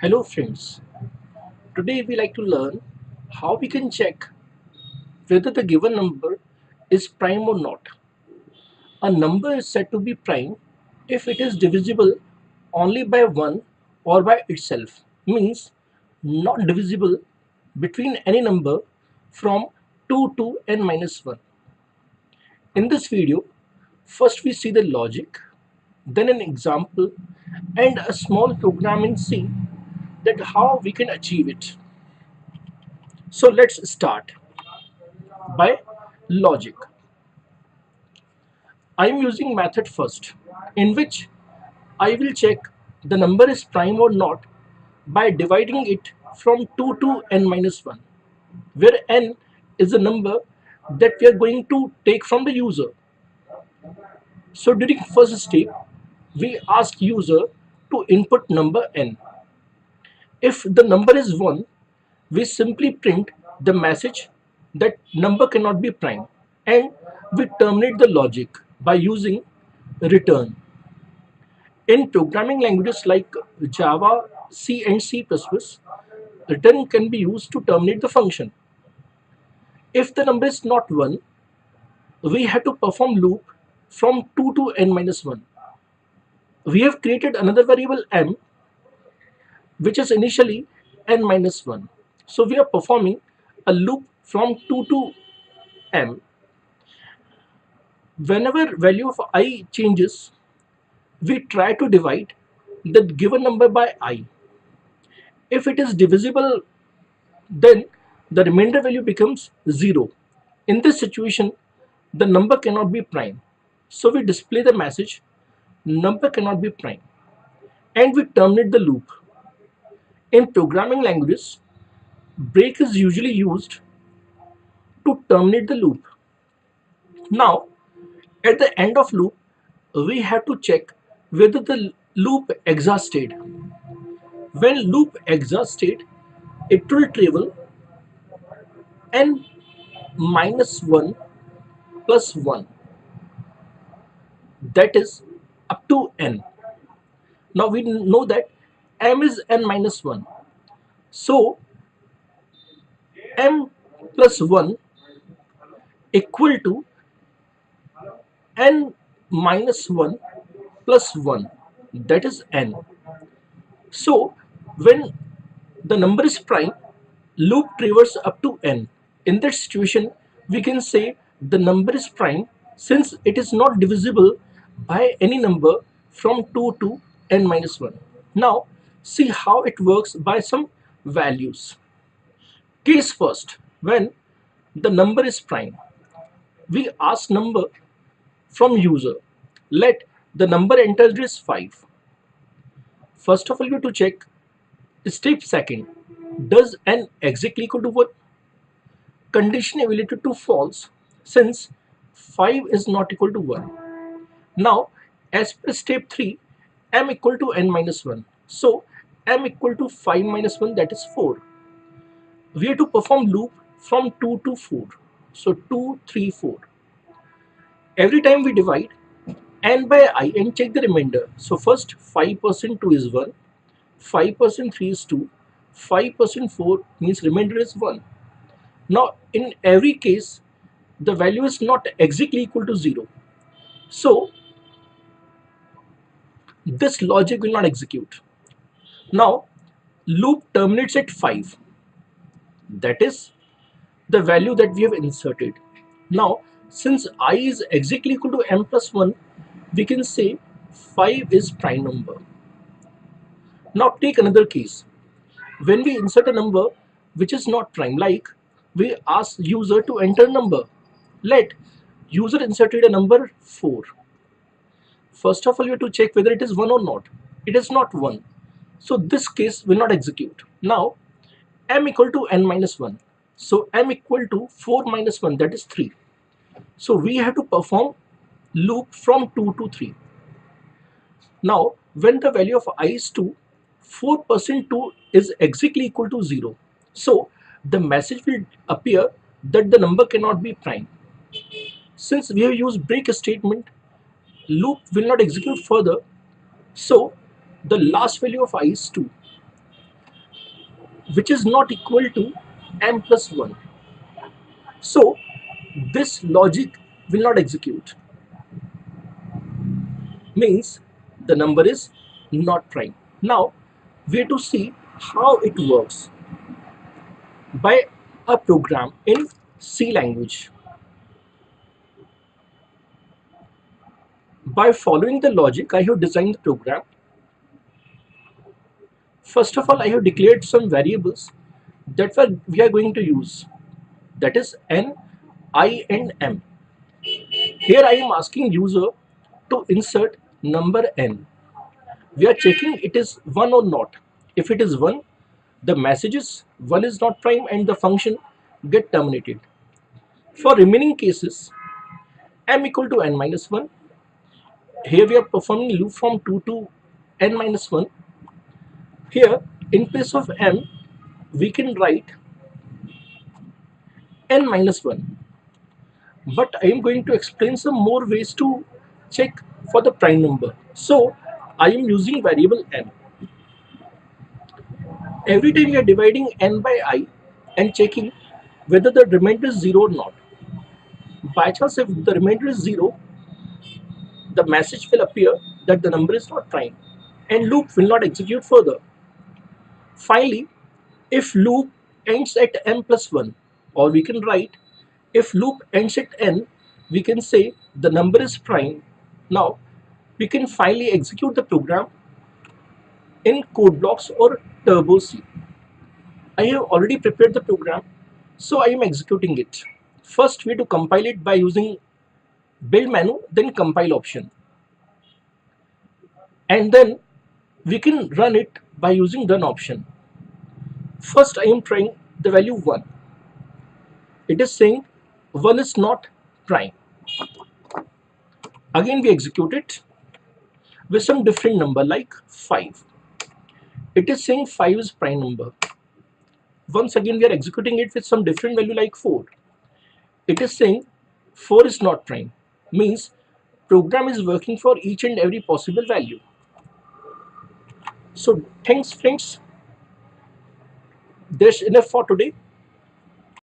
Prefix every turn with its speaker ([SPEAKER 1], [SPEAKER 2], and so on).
[SPEAKER 1] Hello friends, today we like to learn how we can check whether the given number is prime or not. A number is said to be prime if it is divisible only by 1 or by itself, means not divisible between any number from 2 to n minus 1. In this video, first we see the logic, then an example and a small program in C that how we can achieve it. So let's start by logic. I am using method first, in which I will check the number is prime or not by dividing it from 2 to n minus 1, where n is the number that we are going to take from the user. So during first step, we ask user to input number n. If the number is 1, we simply print the message that number cannot be prime, and we terminate the logic by using return. In programming languages like Java, C and C++, return can be used to terminate the function. If the number is not 1, we have to perform loop from 2 to n minus 1. We have created another variable m, which is initially n minus 1. So we are performing a loop from 2 to m. Whenever value of I changes, we try to divide the given number by I. If it is divisible, then the remainder value becomes 0. In this situation, the number cannot be prime. So we display the message number cannot be prime and we terminate the loop. In programming languages, break is usually used to terminate the loop. Now, at the end of loop, we have to check whether the loop exhausted. When loop exhausted, it will travel n minus 1 plus 1, that is up to n. Now we know that m is n minus 1. So m plus 1 equal to n minus 1 plus 1, that is n. So when the number is prime, loop traverses up to n. In that situation, we can say the number is prime since it is not divisible by any number from 2 to n minus 1. Now see how it works by some values. Case first, when the number is prime, we ask number from user. Let the number entered is 5. First of all, you have to check step second. Does n exactly equal to 1? Condition evaluated to false since 5 is not equal to 1. Now, as per step 3, m equal to n minus 1. So, m equal to 5 minus 1, that is 4. We have to perform loop from 2 to 4. So, 2, 3, 4. Every time we divide n by I and check the remainder. So, first 5% 2 is 1, 5% 3 is 2, 5% 4 means remainder is 1. Now, in every case, the value is not exactly equal to 0. So, this logic will not execute. Now, loop terminates at 5. That is the value that we have inserted. Now, since I is exactly equal to m plus 1, we can say 5 is prime number. Now, take another case. When we insert a number which is not prime, like we ask user to enter number. Let user inserted a number 4. First of all, you have to check whether it is 1 or not. It is not 1. So this case will not execute. Now, m equal to n minus 1. So m equal to 4 minus 1, that is 3. So we have to perform loop from 2 to 3. Now, when the value of I is 2, 4% 2 is exactly equal to 0. So the message will appear that the number cannot be prime. Since we have used break statement, loop will not execute further. So the last value of I is 2. which is not equal to m plus 1. So this logic will not execute, means the number is not prime. Now we have to see how it works by a program in C language. By following the logic, I have designed the program. First of all, I have declared some variables that we are going to use. That is n, I and m. Here I am asking user to insert number n. We are checking it is 1 or not. If it is 1, the message is 1 is not prime and the function get terminated. For remaining cases, m equal to n minus 1. Here we are performing loop from 2 to n minus 1. Here in place of m, we can write n minus 1. But I am going to explain some more ways to check for the prime number. So I am using variable n. Every time we are dividing n by I and checking whether the remainder is 0 or not. By chance, if the remainder is 0, the message will appear that the number is not prime and loop will not execute further. Finally, if loop ends at m plus 1, or we can write if loop ends at n, we can say the number is prime. Now we can finally execute the program in code blocks or turbo C. I have already prepared the program, so I am executing it. First we have to compile it by using build menu, then compile option, and then we can run it by using run option. First I am trying the value 1. It is saying 1 is not prime. Again we execute it with some different number like 5. It is saying 5 is prime number. Once again we are executing it with some different value like 4. It is saying 4 is not prime. Means program is working for each and every possible value. So thanks friends. That's enough for today.